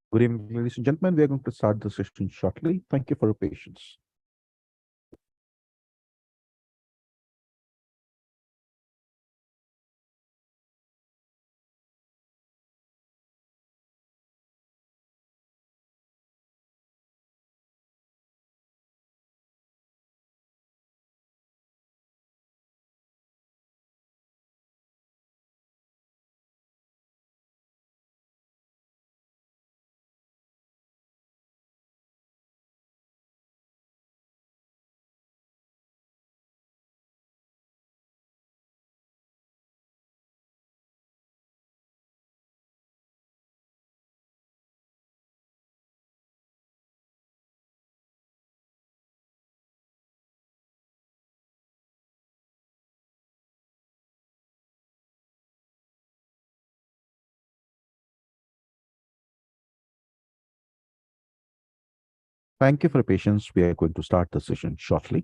Good evening, ladies and gentlemen. We are going to start the session shortly. Thank you for your patience. Thank you for your patience. We are going to start the session shortly.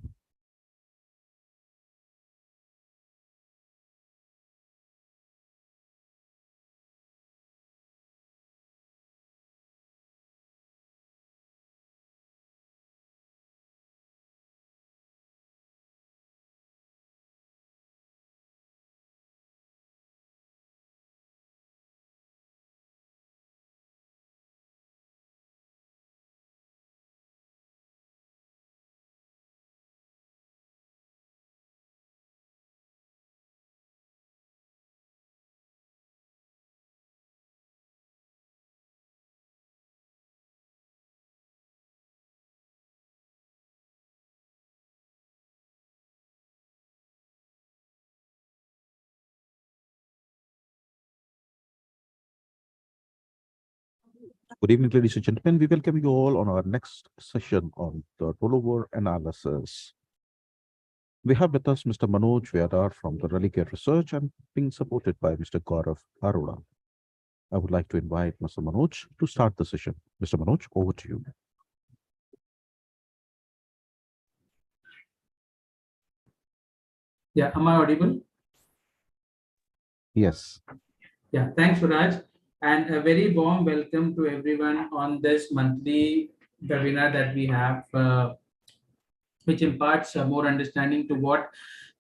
Good evening, ladies and gentlemen. We welcome you all on our next session on the rollover analysis. We have with us Mr. Manoj Vyadar from the Relicare Research and being supported by Mr. Gaurav Arora. I would like to invite Mr. Manoj to start the session. Mr. Manoj, over to you. Yeah, am I audible? Yes. Yeah, thanks, Suraj. And a very warm welcome to everyone on this monthly webinar that we have, which imparts more understanding to what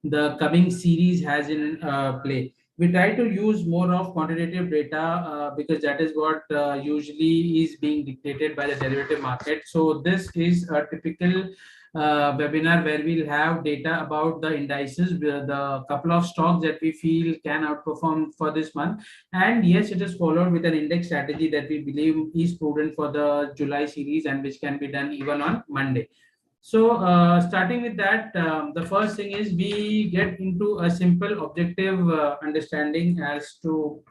the coming series has in play. We try to use more of quantitative data because that is what usually is being dictated by the derivative market. So this is a typical webinar where we'll have data about the indices, the couple of stocks that we feel can outperform for this month. And yes, it is followed with an index strategy that we believe is prudent for the July series and which can be done even on Monday. So starting with that, the first thing is we get into a simple objective understanding as to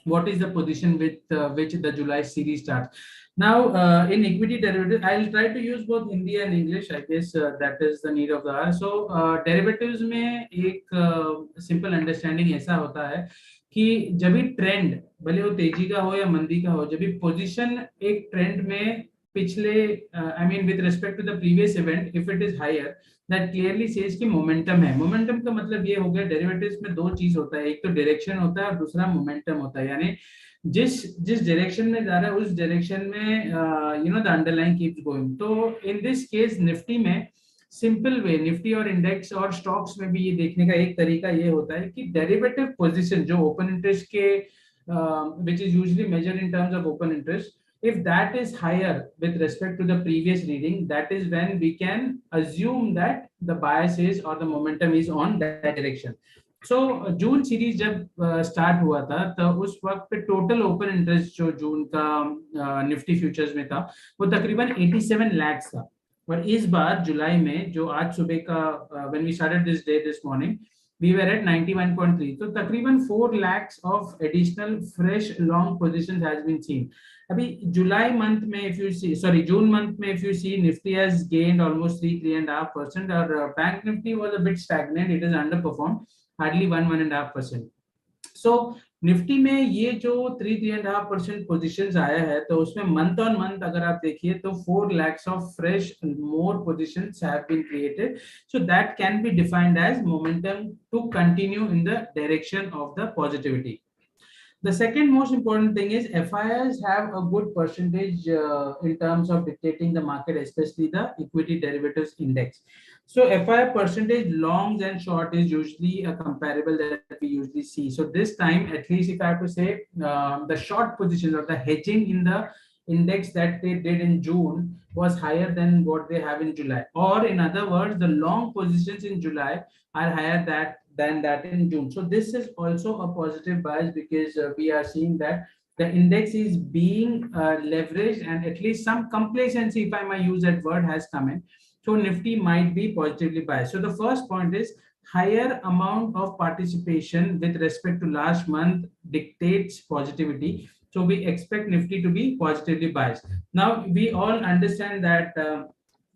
what is the position with which the July series starts. Now, in equity derivatives, I'll try to use both Hindi and English. I guess that is the need of the hour. So, derivatives में एक simple understanding ऐसा होता है कि जब भी trend भले वो तेजी का हो या मंदी का हो, जब भी पोजीशन एक ट्रेंड में पिछले I mean with respect to the previous event, if it is higher, that clearly says कि मोमेंटम है. मोमेंटम का मतलब ये हो गया डेरिवेटिव्स में दो चीज होता है, एक तो डायरेक्शन होता है और दूसरा मोमेंटम होता है. यानी जिस जिस डायरेक्शन में जा रहा है उस डायरेक्शन में द अंडरलाइन कीप्स गोइंग. तो इन दिस केस निफ्टी में सिंपल वे, निफ्टी और इंडेक्स और स्टॉक्स में भी ये देखने का एक तरीका ये होता है कि डेरिवेटिव पोजीशन जो ओपन इंटरेस्ट के which is usually measured in terms of open interest, if that is higher with respect to the previous reading, that is when we can assume that the bias is or the momentum is on that direction. So June series जब start हुआ था तो उस वक्त पे total open interest जो जून का Nifty futures में था वो तकरीबन 87 लाख था. और इस बार जुलाई में जो आज सुबह का when we started this day this morning, we were at 91.3. So तकरीबन 4 lakhs of additional fresh long positions has been seen. अभी जुलाई मंथ में if you see, sorry, June month में if you see, Nifty has gained almost 3.5% और Bank Nifty was a bit stagnant. It has underperformed hardly 1.5%. So Nifty में ये जो 3.5% positions आया है तो उसमें मंथ ऑन मंथ अगर आप देखिए तो 4 lakhs of fresh more positions have been created. So that can be defined as momentum to continue in the direction of the positivity. The second most important thing is FIIs have a good percentage in terms of dictating the market, especially the equity derivatives index. So FII percentage longs and short is usually a comparable that we usually see. So this time, at least if I have to say, the short position or the hedging in the index that they did in June was higher than what they have in July. Or in other words, the long positions in July are higher than that in June. So this is also a positive bias because we are seeing that the index is being leveraged and at least some complacency, if I might use that word, has come in. So Nifty might be positively biased. So the first point is higher amount of participation with respect to last month dictates positivity. So we expect Nifty to be positively biased. Now we all understand that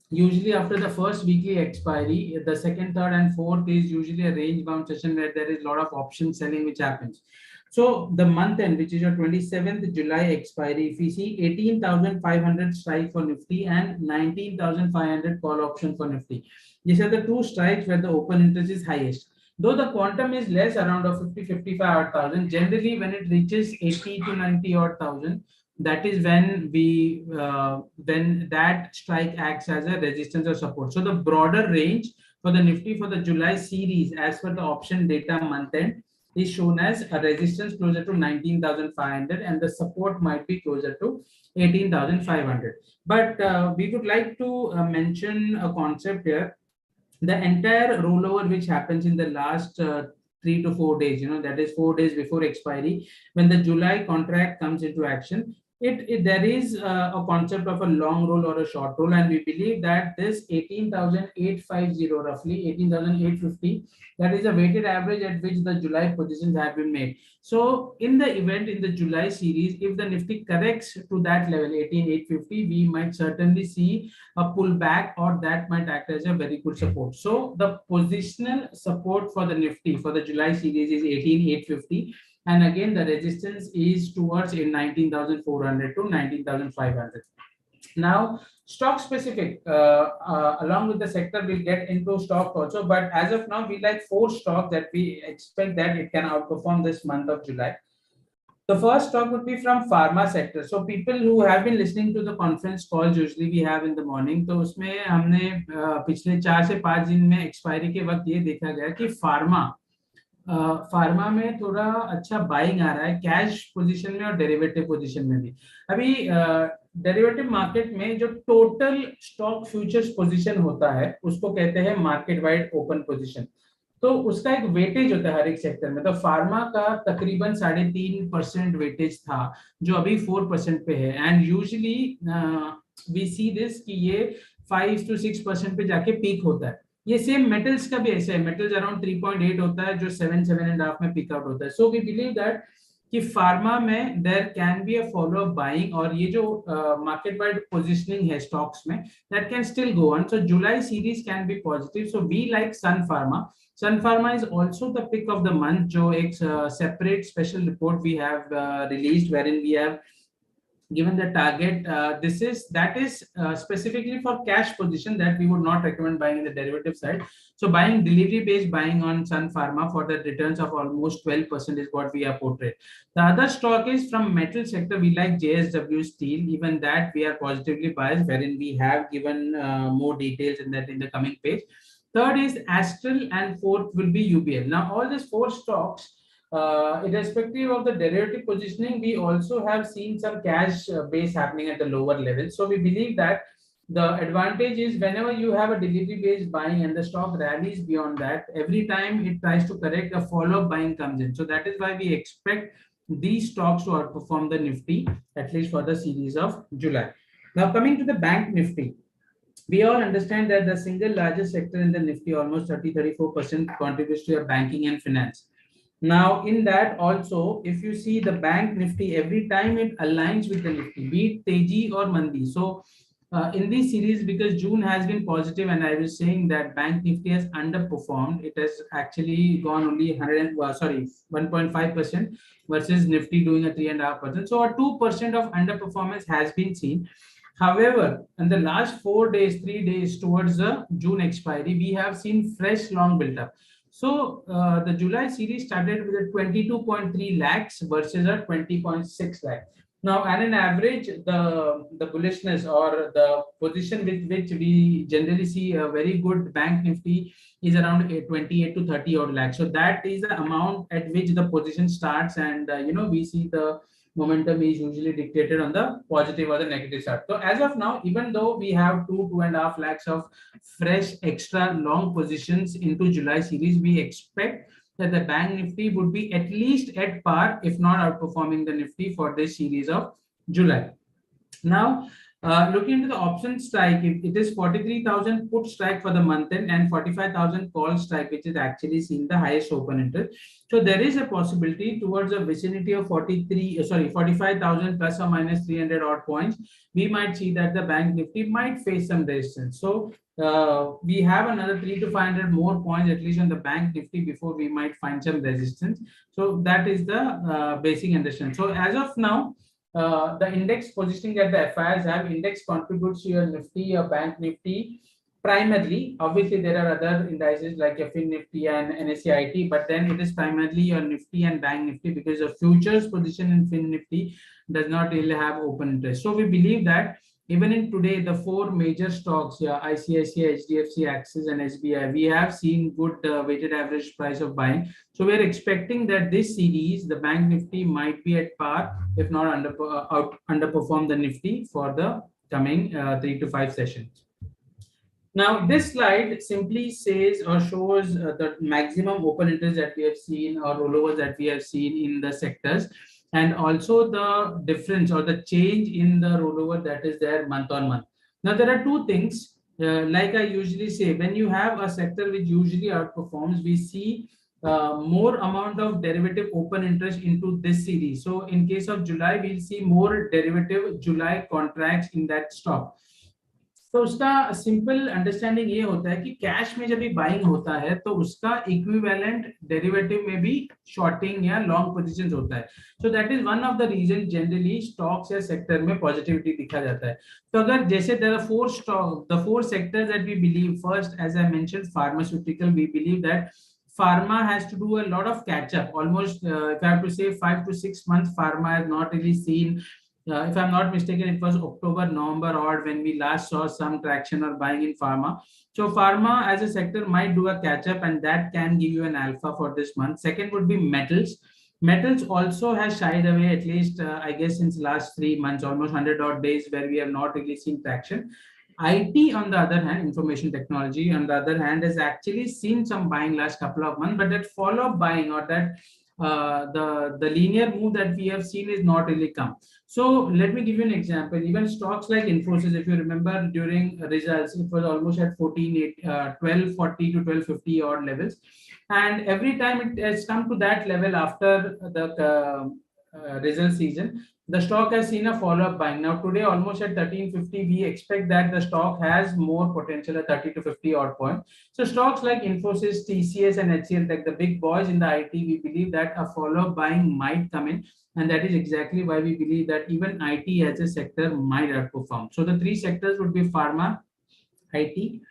usually after the first weekly expiry, the second, third, and fourth is usually a range bound session where there is a lot of option selling which happens. So the month end, which is your 27th July expiry, if we see 18,500 strike for Nifty and 19,500 call option for Nifty. These are the two strikes where the open interest is highest. Though the quantum is less, around of 50, 55 thousand, generally when it reaches 80 to 90 odd thousand, that is when that strike acts as a resistance or support. So the broader range for the Nifty for the July series as per the option data month end is shown as a resistance closer to 19,500 and the support might be closer to 18,500. But we would like to mention a concept here. The entire rollover which happens in the last 3 to 4 days, that is 4 days before expiry, when the July contract comes into action, there is a concept of a long roll or a short roll, and we believe that this 18,850, roughly 18,850, that is a weighted average at which the July positions have been made. So in the event in the July series, if the Nifty corrects to that level 18,850, we might certainly see a pullback, or that might act as a very good support. So the positional support for the Nifty for the July series is 18,850, and again the resistance is towards in 19,400 to 19,500. Now stock specific, along with the sector, we'll get into stock also, but as of now we like 4 stocks that we expect that it can outperform this month of July. The first stock would be from pharma sector. So people who have been listening to the conference calls usually we have in the morning, तो उसमें हमने पिछले 4 से 5 दिन में expiry के वक्त ये देखा गया कि फार्मा में थोड़ा अच्छा बाइंग आ रहा है कैश पोजीशन में और डेरिवेटिव पोजीशन में भी. अभी डेरिवेटिव मार्केट में जो टोटल स्टॉक फ्यूचर्स पोजीशन होता है उसको कहते हैं मार्केट वाइड ओपन पोजीशन. तो उसका एक वेटेज होता है हर एक सेक्टर में. तो फार्मा का तकरीबन 3.5% वेटेज था जो अभी 4% पे है, and usually we see this कि ये 5 to 6% पे जाके पीक होता है. ये सेम मेटल्स का भी ऐसा है, मेटल्स अराउंड 3.8 होता है जो 7.5 में पिक आउट होता है. सो वी बिलीव दैट कि फार्मा में there can be a follow up buying, और ये जो मार्केट वाइड पोजीशनिंग है स्टॉक्स में that can still go on. So July series can be positive. So we like Sun Pharma. Sun Pharma is also the pick of the month. जो एक separate special report we have released wherein we have given the target. That is specifically for cash position that we would not recommend buying in the derivative side. So buying delivery based buying on Sun Pharma for the returns of almost 12% is what we have portrayed. The other stock is from metal sector. We like JSW Steel. Even that we are positively biased, wherein we have given more details in that in the coming page. Third is Astral, and fourth will be UBL. Now all these 4 stocks, irrespective of the derivative positioning, we also have seen some cash base happening at the lower level. So we believe that the advantage is whenever you have a delivery based buying and the stock rallies beyond that, every time it tries to correct, a follow-up buying comes in. So that is why we expect these stocks to outperform the Nifty, at least for the series of July. Now coming to the bank Nifty. We all understand that the single largest sector in the Nifty, almost 34%, contributes to your banking and finance. Now, in that also, if you see the bank Nifty, every time it aligns with the Nifty, be it Teji or Mandi. So, in this series, because June has been positive, and I was saying that bank Nifty has underperformed, it has actually gone only 1.5% versus Nifty doing a 3.5%. So, a 2% of underperformance has been seen. However, in the last 4 days, 3 days towards the June expiry, we have seen fresh long build up. So the July series started with a 22.3 lakhs versus a 20.6 lakh. Now, at an average, the bullishness or the position with which we generally see a very good bank nifty is around 28 to 30 odd lakhs. So that is the amount at which the position starts, and we see the momentum is usually dictated on the positive or the negative side. So as of now, even though we have 2.5 lakhs of fresh extra long positions into July series, we expect that the bank nifty would be at least at par, if not outperforming the nifty for this series of July. Now, looking into the option strike, it is 43,000 put strike for the month end and 45,000 call strike, which is actually seeing the highest open interest. So there is a possibility towards a vicinity of 45,000 plus or minus 300 odd points. We might see that the bank nifty might face some resistance. So we have another 3 to 500 more points at least on the bank nifty before we might find some resistance. So that is the basic understanding. So as of now, the index positioning that the FIs have, index contributes to your Nifty, your Bank Nifty primarily. Obviously, there are other indices like your Fin Nifty and NSE IT, but then it is primarily your Nifty and Bank Nifty because the futures position in Fin Nifty does not really have open interest. So we believe that even in today, the four major stocks, yeah, ICICI, HDFC, Axis, and SBI, we have seen good weighted average price of buying. So we are expecting that this series, the Bank Nifty might be at par, if not underperform the Nifty for the coming 3 to 5 sessions. Now, this slide simply says or shows the maximum open interest that we have seen or rollovers that we have seen in the sectors, and also the difference or the change in the rollover that is there month on month. Now, there are two things. Like I usually say, when you have a sector which usually outperforms, we see more amount of derivative open interest into this series. So in case of July, we'll see more derivative July contracts in that stock. तो उसका simple understanding ये होता है कि cash में जब भी buying होता है तो उसका इक्विवेलेंट डेरिवेटिव में भी शॉर्टिंग या लॉन्ग पोजीशंस होता है. So that is one of the reason generally stocks या सेक्टर में पॉजिटिविटी दिखा जाता है. तो अगर जैसे there are four stock, the four sectors that we believe, first as I mentioned pharmaceutical, we believe that pharma has to do a lot of catch up. Almost if I have to say 5 to 6 months, pharma has not really seen, if I'm not mistaken, it was October, November odd when we last saw some traction or buying in pharma. So pharma as a sector might do a catch up, and that can give you an alpha for this month. Second would be metals. Metals also has shied away, at least I guess since last 3 months, almost 100 odd days, where we have not really seen traction. IT, on the other hand, information technology, on the other hand, has actually seen some buying last couple of months, but that follow-up buying or that the linear move that we have seen is not really come. So let me give you an example. Even stocks like Infosys, if you remember during results, it was almost at 1240 to 1250 odd levels, and every time it has come to that level after the result season, the stock has seen a follow-up buying. Now today almost at 1350, we expect that the stock has more potential at 30 to 50 odd point. So stocks like Infosys, TCS, and HCL, like the big boys in the IT, we believe that a follow-up buying might come in, and that is exactly why we believe that even IT as a sector might outperform. So the three sectors would be pharma, IT,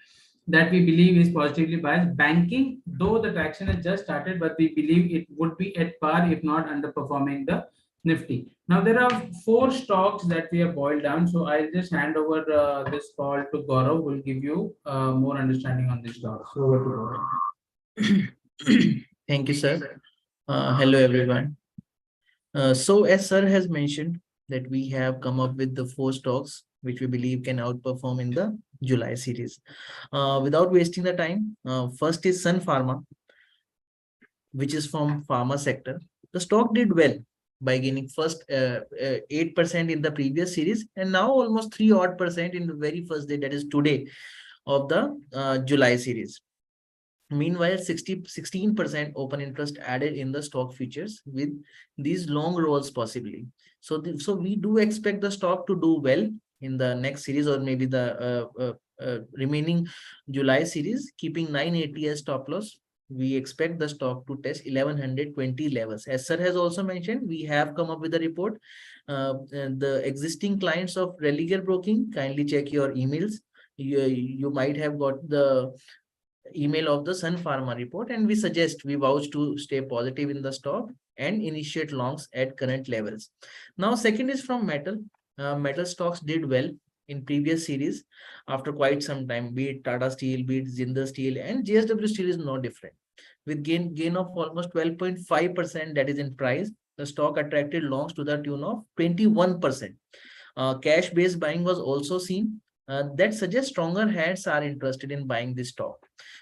that we believe is positively biased. Banking, though the traction has just started, but we believe it would be at par, if not underperforming the Nifty. Now there are four stocks that we have boiled down. So I'll just hand over this call to Gaurav, who will give you more understanding on this stock. So over to Gaurav. Thank you, sir. Hello, everyone. So as sir has mentioned that we have come up with the four stocks which we believe can outperform in the July series. Without wasting the time, first is Sun Pharma, which is from pharma sector. The stock did well by gaining first 8% in the previous series, and now almost 3 odd percent in the very first day, that is today, of the July series. Meanwhile, 16% open interest added in the stock futures with these long rolls possibly. So we do expect the stock to do well in the next series, or maybe the remaining July series, keeping 980 as stop loss. We expect the stock to test 1120 levels. As sir has also mentioned, we have come up with a report. The existing clients of Religer Broking, kindly check your emails. You might have got the email of the Sun Pharma report, and we vouch to stay positive in the stock and initiate longs at current levels. Now, second is from metal. Metal stocks did well in previous series after quite some time, be it Tata Steel, be it Jindal Steel, and JSW Steel is no different. With gain of almost 12.5%, that is in price, the stock attracted longs to the tune of 21%. Cash-based buying was also seen. That suggests stronger hands are interested in buying this stock.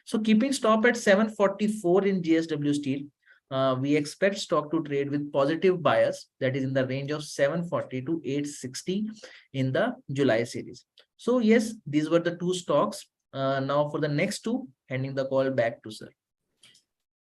So keeping stop at 744 in JSW Steel, we expect stock to trade with positive bias, that is in the range of 740 to 860 in the July series. So yes, these were the two stocks. Now for the next two, handing the call back to sir.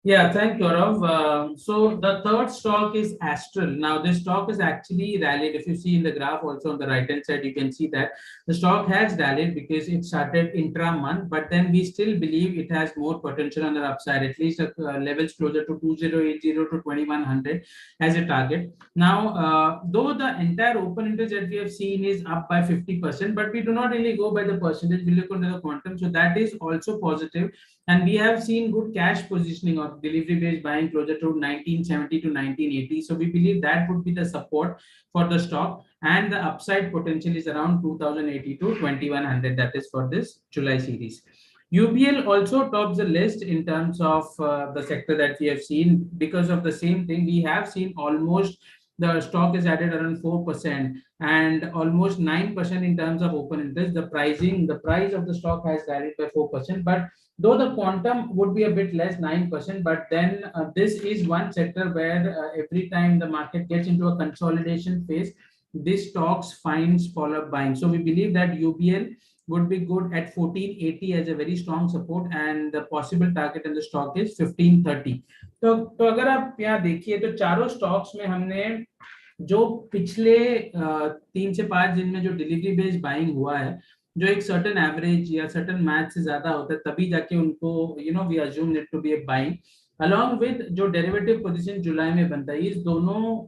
Yeah, thank you, Gaurav. So the third stock is Astral. Now, this stock is actually rallied. If you see in the graph also on the right-hand side, you can see that the stock has rallied because it started intra-month, but then we still believe it has more potential on the upside, at least levels closer to 2080 to 2100 as a target. Now, though the entire open interest that we have seen is up by 50%, but we do not really go by the percentage, we look into the quantum. So that is also positive. And we have seen good cash positioning of delivery based buying closer to 1970 to 1980. So we believe that would be the support for the stock, and the upside potential is around 2080 to 2100. That is for this July series. UBL also tops the list in terms of the sector that we have seen. Because of the same thing, we have seen almost the stock is added around 4% and almost 9% in terms of open interest. The price of the stock has rallied by 4%, but though the quantum would be a bit less, 9%, but then this is one sector where every time the market gets into a consolidation phase, this stocks finds follow-up buying. So we believe that UBL would be good at 1480 as a very strong support, and the possible target in the stock is 1530. तो अगर आप यहाँ देखिए तो चारों stocks में हमने जो पिछले 3 से 5 दिन में जो डिलीवरी बेस्ड बाइंग हुआ है, जो एक सर्टेन एवरेज या सर्टेन मैथ से ज्यादा होता है, तभी जाके उनको we assume it to be a buying along with जो डेरिवेटिव पोजीशन जुलाई में बनता है. इस दोनों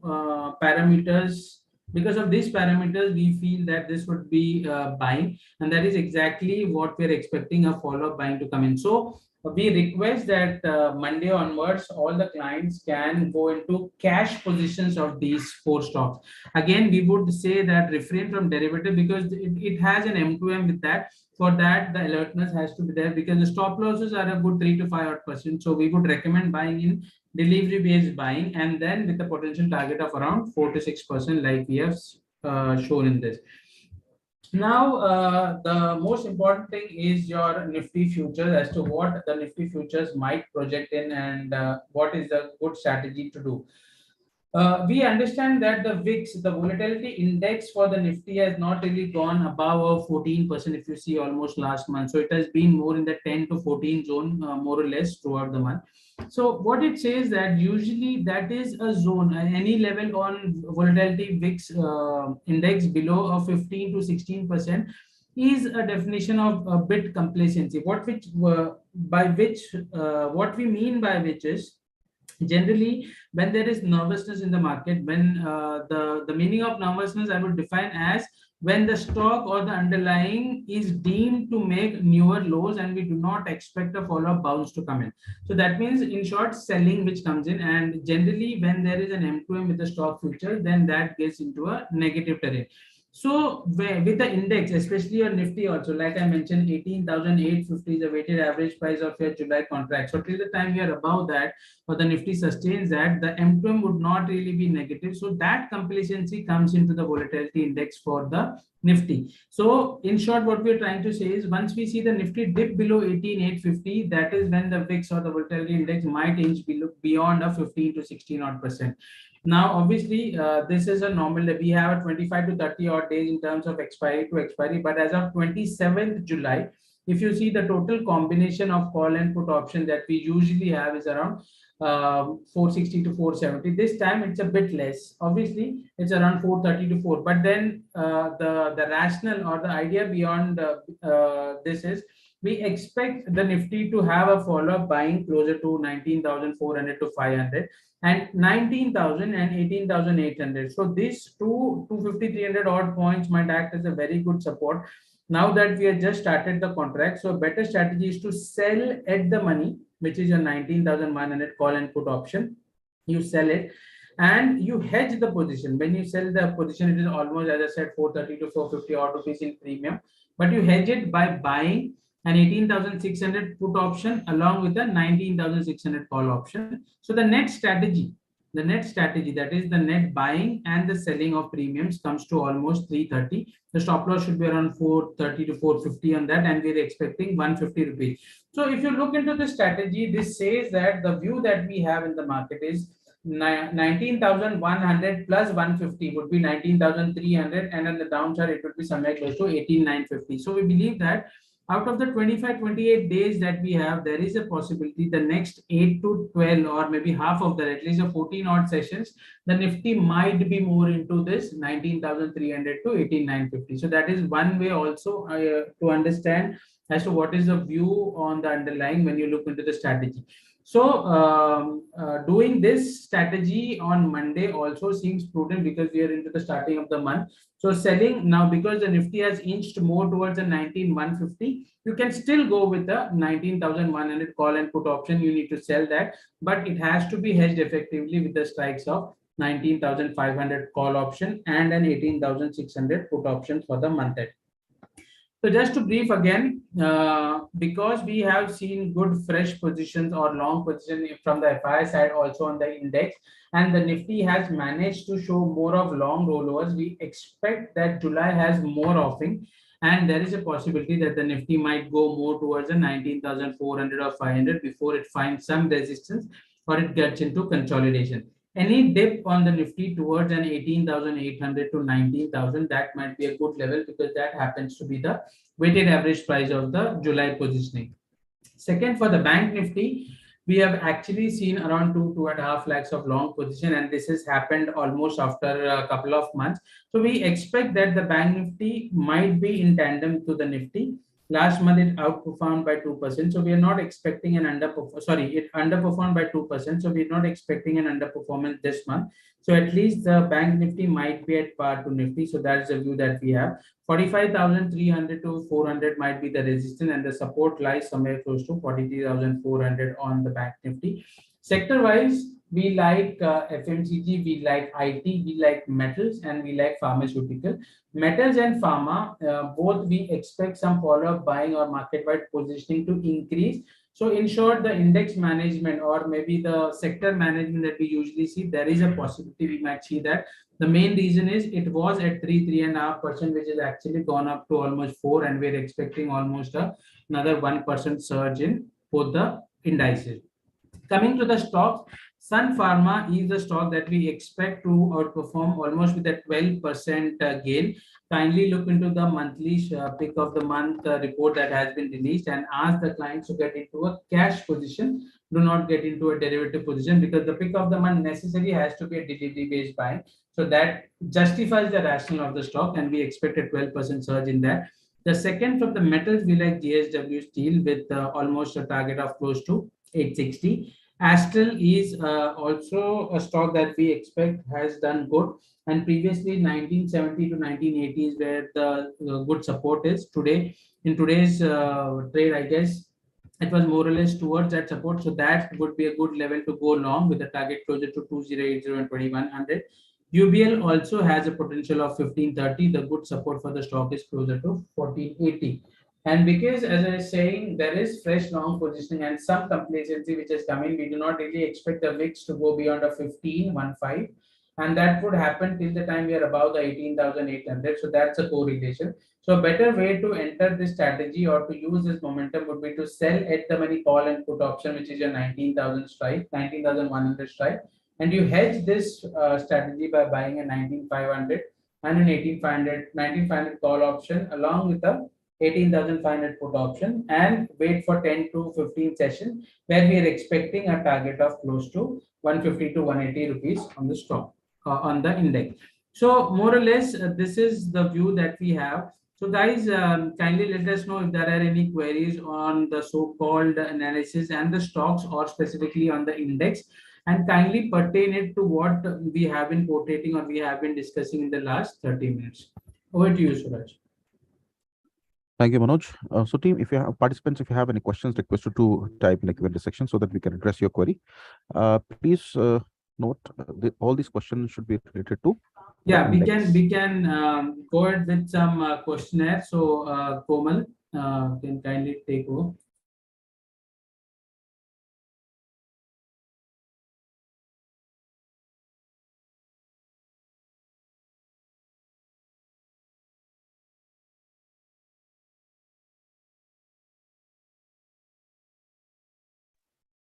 parameters, because of these parameters we feel that this would be buying, and that is exactly what we're expecting a follow-up buying to come in. So we request that Monday onwards all the clients can go into cash positions of these 4 stocks. Again, we would say that refrain from derivative because it has an M2M with that. For that, the alertness has to be there because the stop losses are a good 3 to 5%. So we would recommend buying in delivery based buying, and then with the potential target of around 4 to 6% like we have shown in this. Now, the most important thing is your Nifty futures, as to what the Nifty futures might project in, and what is the good strategy to do. We understand that the VIX, the volatility index for the Nifty, has not really gone above 14% if you see almost last month. So it has been more in the 10 to 14 zone, more or less throughout the month. So what it says that usually that is a zone, any level on volatility VIX index below of 15 to 16% is a definition of a bit complacency. What we mean by which is generally when there is nervousness in the market, when the meaning of nervousness I would define as when the stock or the underlying is deemed to make newer lows and we do not expect a follow-up bounce to come in. So that means in short selling which comes in, and generally when there is an M2M with the stock future, then that gets into a negative terrain. So with the index, especially your Nifty also, like I mentioned, 18,850 is the weighted average price of your July contract. So till the time we are above that, or the Nifty sustains that, the M2M would not really be negative. So that complacency comes into the volatility index for the Nifty. So in short, what we're trying to say is once we see the Nifty dip below 18,850, that is when the VIX or the volatility index might inch beyond a 15 to 16% odd. Now, obviously, this is a normal. We have a 25 to 30 odd days in terms of expiry to expiry, but as of 27th July, if you see the total combination of call and put option that we usually have is around 460 to 470. This time it's a bit less. Obviously, it's around 430 to 4. But then the rationale or the idea beyond this is we expect the Nifty to have a follow-up buying closer to 19,400 to 500 and 19,000 and 18,800. So these 250, 300 odd points might act as a very good support. Now that we have just started the contract, so better strategy is to sell at the money, which is your 19,100 call and put option. You sell it and you hedge the position. When you sell the position, it is almost, as I said, 430 to 450 odd rupees in premium, but you hedge it by buying an 18,600 put option along with a 19,600 call option. So the net strategy, that is the net buying and the selling of premiums, comes to almost 330. The stop loss should be around 430 to 450 on that, and we're expecting 150 rupees. So if you look into the strategy, this says that the view that we have in the market is 19,100 plus 150 would be 19,300, and on the downside it would be somewhere close to 18,950. So we believe that out of the 25-28 days that we have, there is a possibility the next 8 to 12, or maybe half of that, at least a 14 odd sessions, the Nifty might be more into this 19,300 to 18,950. So that is one way also to understand as to what is the view on the underlying when you look into the strategy. So doing this strategy on Monday also seems prudent because we are into the starting of the month. So selling now, because the Nifty has inched more towards the 19,150, you can still go with the 19,100 call and put option. You need to sell that, but it has to be hedged effectively with the strikes of 19,500 call option and an 18,600 put option for the month end. So just to brief again, because we have seen good fresh positions or long position from the FI side also on the index, and the Nifty has managed to show more of long rollovers, we expect that July has more offing, and there is a possibility that the Nifty might go more towards the 19,400 or 500 before it finds some resistance or it gets into consolidation. Any dip on the Nifty towards an 18,800 to 19,000, that might be a good level because that happens to be the weighted average price of the July positioning. Second, for the Bank Nifty, we have actually seen around 2.5 lakhs of long position, and this has happened almost after a couple of months. So we expect that the Bank Nifty might be in tandem to the Nifty. Last month it outperformed by 2%, so we are not expecting an it underperformed by 2%, so we're not expecting an underperformance this month. So at least the Bank Nifty might be at par to Nifty. So that's the view that we have. 45,300 to 400 might be the resistance, and the support lies somewhere close to 43,400 on the Bank Nifty. Sector wise, we like FMCG, we like IT, we like metals, and we like pharmaceutical. Metals and pharma, both we expect some follow-up buying or market-wide positioning to increase. So in short, the index management or maybe the sector management that we usually see, there is a possibility we might see that. The main reason is it was at 3.5%, which has actually gone up to almost 4%, and we're expecting almost another 1% surge in both the indices. Coming to the stocks, Sun Pharma is the stock that we expect to outperform almost with a 12% gain. Kindly look into the monthly pick of the month report that has been released and ask the clients to get into a cash position. Do not get into a derivative position because the pick of the month necessarily has to be a delivery based buying. So that justifies the rationale of the stock, and we expect a 12% surge in that. The second from the metals, we like JSW Steel with almost a target of close to 860. Astral is also a stock that we expect has done good, and previously 1970 to 1980 is where the good support is. Today, in today's trade, I guess it was more or less towards that support, so that would be a good level to go long with a target closer to 2080 and 2100. UBL also has a potential of 1530. The good support for the stock is closer to 1480. And because, as I was saying, there is fresh long positioning and some complacency which is coming, we do not really expect the VIX to go beyond a 15.15, and that would happen till the time we are above the 18,800. So that's a correlation. So a better way to enter this strategy or to use this momentum would be to sell at the money call and put option, which is your 19,000 strike, 19,100 strike, and you hedge this strategy by buying a 19,500 and an 18,500 call option along with a 18,500 put option, and wait for 10 to 15 sessions where we are expecting a target of close to 150 to 180 rupees on the stock on the index. So more or less, this is the view that we have. So guys, kindly let us know if there are any queries on the so-called analysis and the stocks, or specifically on the index, and kindly pertain it to what we have been quotating or we have been discussing in the last 30 minutes. Over to you, Suraj. Thank you, Manoj. So team, if you have participants, if you have any questions, requested to type in the Q&A section so that we can address your query. Please note all these questions should be related to Yeah, we index. can go ahead with some questionnaire. So Komal can kindly take over.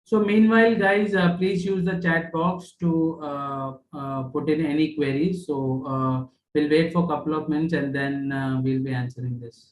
So meanwhile, guys, please use the chat box to put in any queries. So we'll wait for a couple of minutes and then we'll be answering this.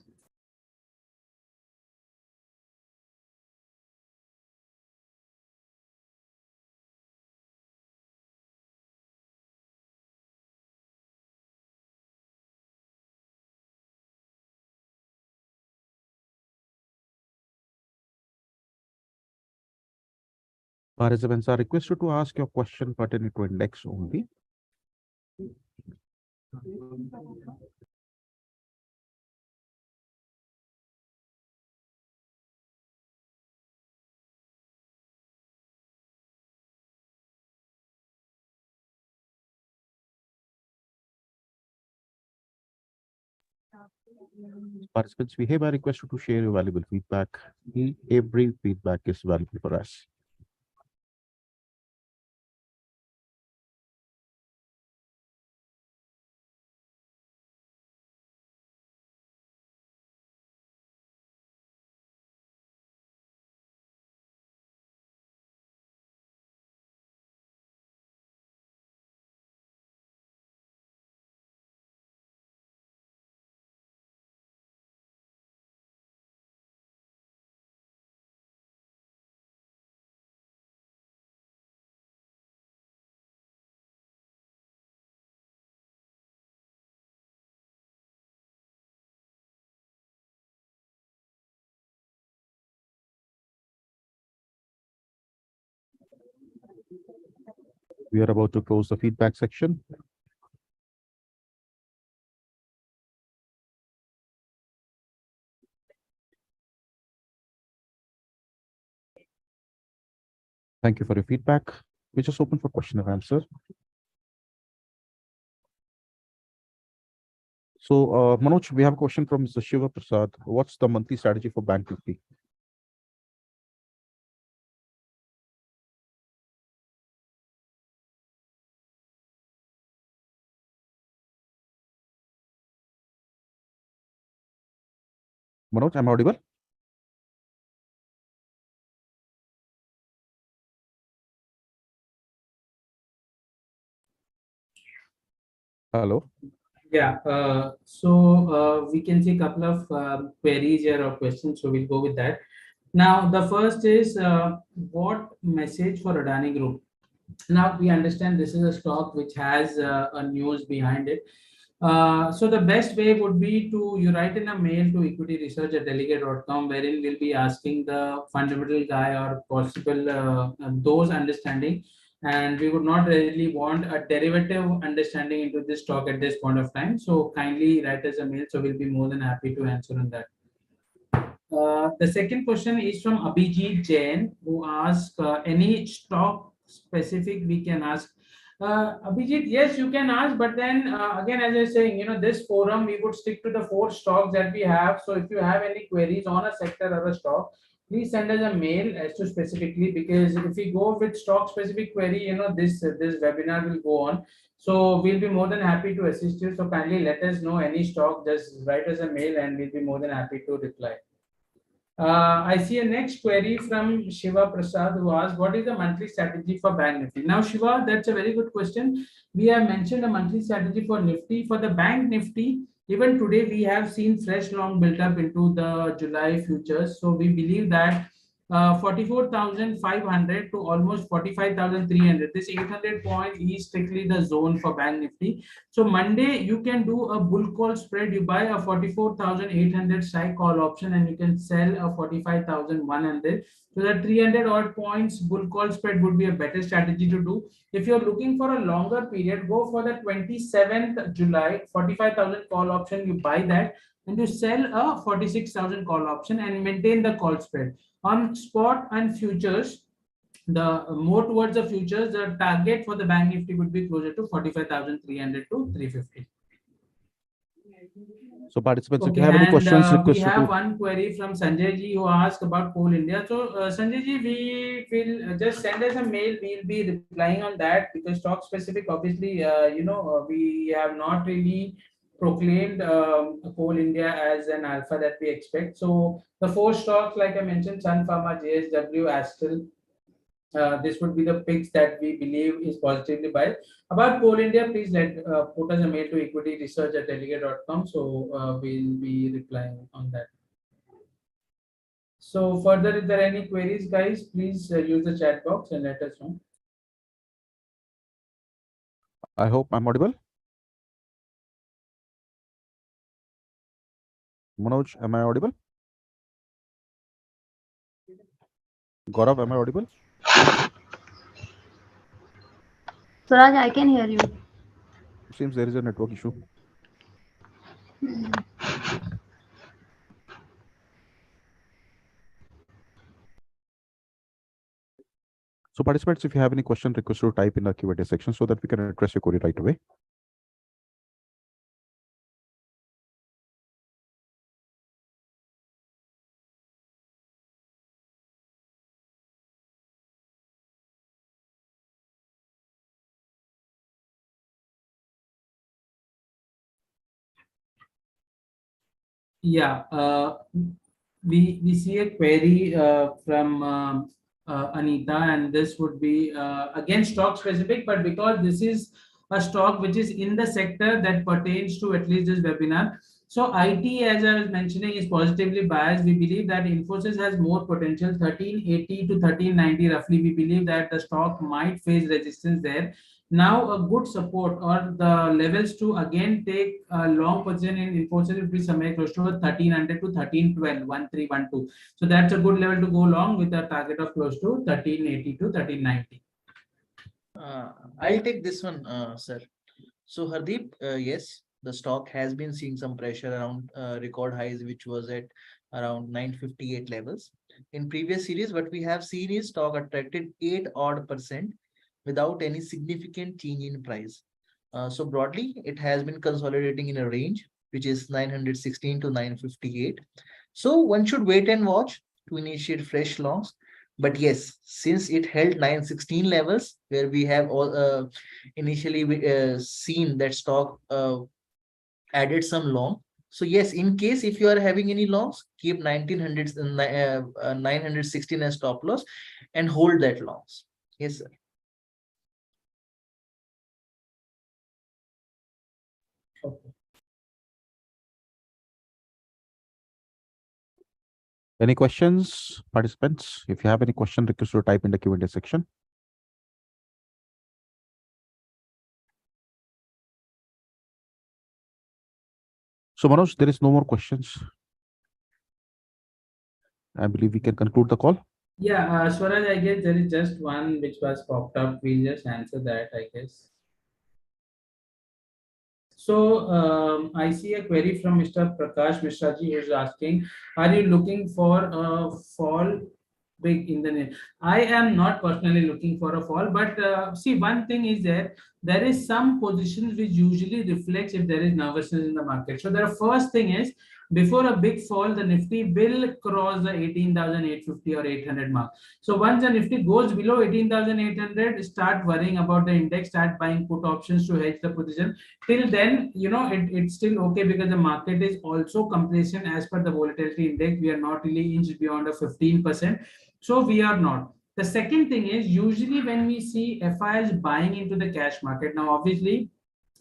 Participants are requested to ask your question pertaining to index only. Participants, we hereby request you to share your valuable feedback. Every feedback is valuable for us. We are about to close the feedback section. Thank you for your feedback. We just open for question and answer. So, Manoj, we have a question from Mr. Shiva Prasad. What's the monthly strategy for Bank Nifty? Manoj, am I audible? Hello. Yeah, so we can see a couple of queries here or questions, so we'll go with that. Now, the first is what message for Adani Group? Now, we understand this is a stock which has a news behind it. So the best way would be to you write in a mail to equityresearch@delegate.com, wherein we'll be asking the fundamental guy or possible those understanding, and we would not really want a derivative understanding into this stock at this point of time. So kindly write us a mail. So we'll be more than happy to answer on that. The second question is from Abhijit Jain, who asked any stock specific we can ask. Abhijit, yes, you can ask, but then again, as I was saying, this forum, we would stick to the 4 stocks that we have. So if you have any queries on a sector or a stock, please send us a mail as to specifically, because if we go with stock specific query, this webinar will go on. So we'll be more than happy to assist you. So kindly let us know any stock, just write us a mail and we'll be more than happy to reply. I see a next query from Shiva Prasad, who asked, what is the monthly strategy for Bank Nifty? Now, Shiva, that's a very good question. We have mentioned a monthly strategy for Nifty. For the Bank Nifty, even today, we have seen fresh long built up into the July futures. So we believe that 44,500 to almost 45,300. This 800 point is strictly the zone for Bank Nifty. So Monday, you can do a bull call spread. You buy a 44,800 strike call option and you can sell a 45,100. So that 300 odd points bull call spread would be a better strategy to do. If you're looking for a longer period, go for the 27th July 45,000 call option. You buy that. and to sell a 46,000 call option and maintain the call spread. On spot and futures, the more towards the futures, the target for the bank nifty would be closer to 45,300 to 350. So participants, if you Okay, have any and questions, we request you have to. one query from Sanjay ji who asked about Coal India. So Sanjay ji, we will just send us a mail. We'll be replying on that because stock specific, obviously, we have not really proclaimed Coal India as an alpha that we expect. So the four stocks, like I mentioned, Sun Pharma, JSW, Astral, this would be the picks that we believe is positively biased. About Coal India, please put us a mail to equityresearch@delegate.com. So we'll be replying on that. So further, if there are any queries, guys, please use the chat box and let us know. I hope I'm audible. Manoj, am I audible? Gaurav, am I audible? Suraj, I can hear you. Seems there is a network issue. So participants, if you have any question, request to type in the Q&A section so that we can address your query right away. Yeah, we see a query from Anita, and this would be again stock specific, but because this is a stock which is in the sector that pertains to at least this webinar. So IT, as I was mentioning, is positively biased. We believe that Infosys has more potential, 1380 to 1390 roughly. We believe that the stock might face resistance there. Now, a good support or the levels to again take a long position in Infosys will be somewhere close to 1300 to 1312, 1312. So that's a good level to go long with a target of close to 1380 to 1390. I'll take this one, sir. So Hardeep, yes, the stock has been seeing some pressure around record highs, which was at around 958 levels. In previous series, what we have seen is stock attracted 8 odd % without any significant change in price. So broadly, it has been consolidating in a range which is 916 to 958. So one should wait and watch to initiate fresh longs. But yes, since it held 916 levels, where we have all initially seen that stock added some long. So yes, in case if you are having any longs, keep 1900 916 as stop loss and hold that longs. Yes, sir. Okay. Any questions, participants? If you have any question, request to type in the Q&A section. So Manoj, there is no more questions. I believe we can conclude the call. Yeah, Swaraj, I guess there is just one which was popped up. We'll just answer that, I guess. So I see a query from Mr. Prakash Mishra ji who is asking, are you looking for a fall big in the name? I am not personally looking for a fall, but see, one thing is that there is some positions which usually reflects if there is nervousness in the market. So the first thing is, before a big fall, the Nifty will cross the 18,850 or 800 mark. So once the Nifty goes below 18,800, start worrying about the index, start buying put options to hedge the position. Till then, it's still okay because the market is also complacent as per the volatility index. We are not really inched beyond a 15%. So we are not. The second thing is, usually when we see FIs buying into the cash market, now obviously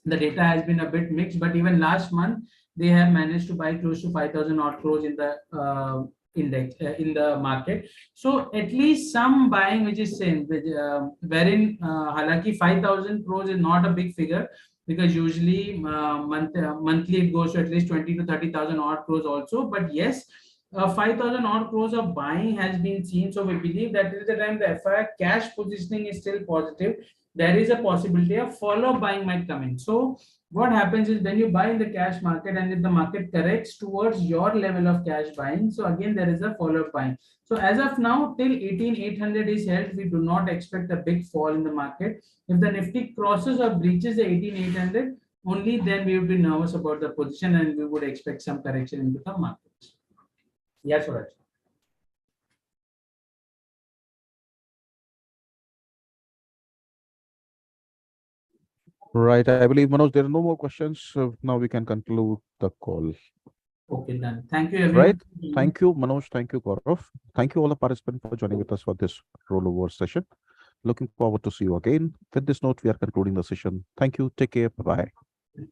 the data has been a bit mixed, but even last month they have managed to buy close to 5,000 odd crores in the index in the market. So at least some buying which is seen, wherein halaki 5,000 crores is not a big figure, because usually monthly it goes to at least 20 to 30,000 odd crores also. But yes, 5,000 odd crores of buying has been seen. So we believe that till the time the FI cash positioning is still positive, there is a possibility of follow buying might come in. So what happens is when you buy in the cash market and if the market corrects towards your level of cash buying, so again there is a follow-up buying. So as of now, till 18,800 is held, we do not expect a big fall in the market. If the Nifty crosses or breaches the 18,800, only then we would be nervous about the position and we would expect some correction into the markets. Yes, Suraj. Right. I believe, Manoj, there are no more questions. So now we can conclude the call. Okay, done. Thank you, everyone. Right. Thank you, Manoj. Thank you, Gaurav. Thank you, all the participants, for joining with us for this rollover session. Looking forward to see you again. With this note, we are concluding the session. Thank you. Take care. Bye bye.